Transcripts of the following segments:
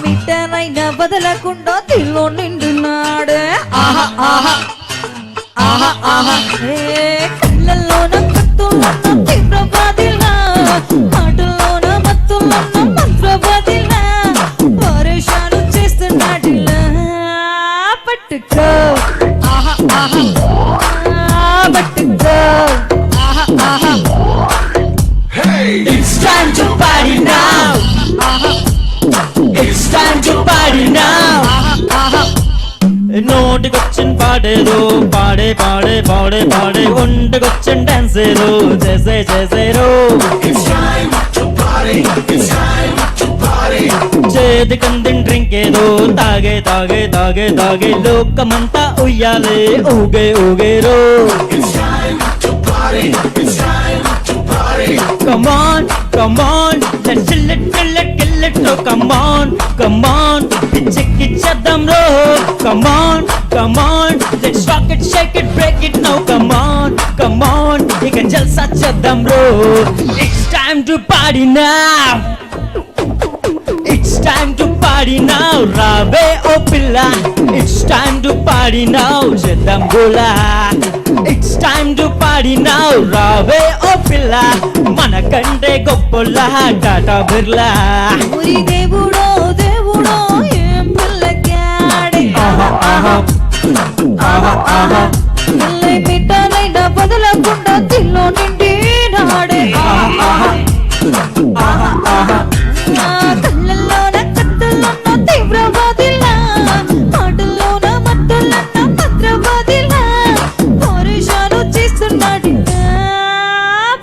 మీటరైనా బదలకుండా తిల్లో నిండున్నాడే కళ్ళల్లోన కత్తులన్న తీవ్రవాదిలా మాటల్లోన మత్తులన్న మంత్రవాదిలా పరేషాను చేస్తున్నాడిలా పట్టుకో పట్టుకో It's time to party now. It's time to party now. నోటికొచ్చిన పాడేదో పాడే పాడే పాడే పాడే ఒంటికొచ్చిన డాన్స్ ఏదో చేసే చేసేరో It's time to party. It's time to party. చేతికందిన డ్రింక్ ఏదో తాగే తాగే తాగే తాగే లోకమంతా ఉయ్యాలే ఊగే ఊగేరో It's time to party. It's time to party. Come on, come on, let's chill it, kill it, oh come on, పిచ్చెక్కిచ్చేద్దాం రో. Come on, let's rock it, shake it, break it now. Come on, ఇక జల్సా చేద్దాం రో. It's time to party now. It's time to party now, రావే ఓ పిల్ల. It's time to party now, చేద్దాం గోలా. It's time to party now, రావే ఓ పిల్ల. మనకంటే గొప్పలా టాటా బిర్లా. ఊరి దేవుడో దేవుడో ఏం పిల్లగాడే మీటరైనా బదలకుండా తిల్లో నిండి నాడే కళ్ళల్లోన కత్తులన్న తీవ్రవాదిలా మాటల్లోన మత్తులన్న మంత్రవాదిలా పరేషాను చేస్తున్నాడిలా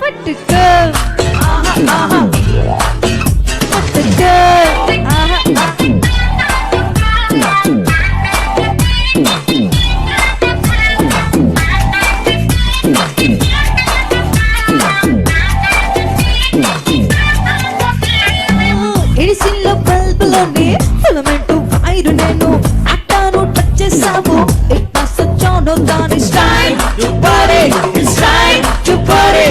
పట్టుకో పట్టుకో ఇడిసిల్ల బల్బులోని ఫిలమెంట్ వైరు నేను అట్టాను టచ్ చేసావు ఇట్లా సచ్చాను దాని style To party. It's time to party.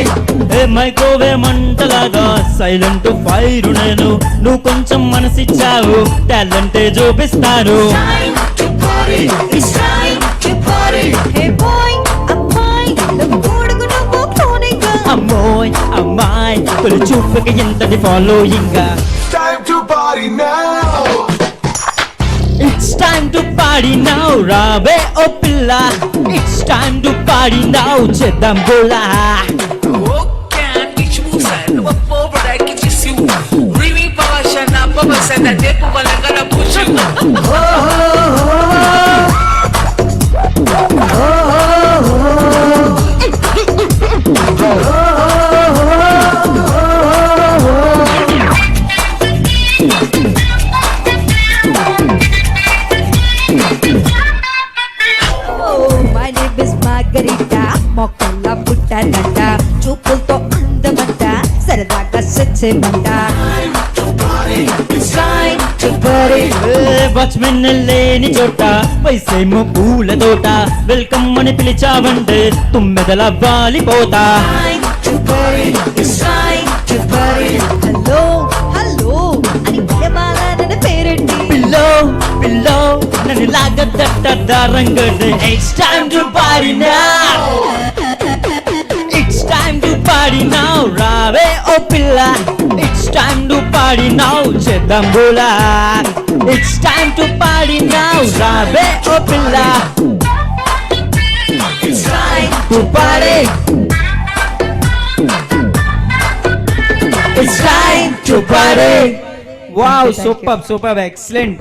ఏ మైకోవే మంటలాగా సైలెంట్ ఫైర్ నేను. నువ్వు కొంచెం మనసిచ్చావు టాలెంటే చూపిస్తారు. Time to party. It's time to party. Hey bye అమ్మాయి నువ్వు కొడుకు నువ్వు కోనిగా అమ్మోయ్ అమ్మాయి తొలి చూపుకి ఎంతటి following. Time to party now. It's time to party now, రావే ఓ పిల్ల. It's time to party now, చేద్దాం గోలా. Can which moves and what over I can just you. Rimi Pawasha na pabasa na depo balagala puchu. My name is margherita మొక్కల పుట్టానంట చూపులతో అందమంట సరదాగా సచ్చేమంట watchman లేని చోట వయసేమో పూల తోట. వెల్కమ్ అని పిలిచావంటే తుమ్మెదల వాలిపోతా. హలో హలో అని పిలవాలని పేరెట్టి పిల్లో పిల్లో నన్ను లాగదంటే. It's time to party now. It's time to party now, రావే ఓ పిల్ల. It's time to party now, చేద్దాం గోలా. It's time to party now, రావే ఓ పిల్ల. It's time To party. It's time to party. Wow, superb, excellent.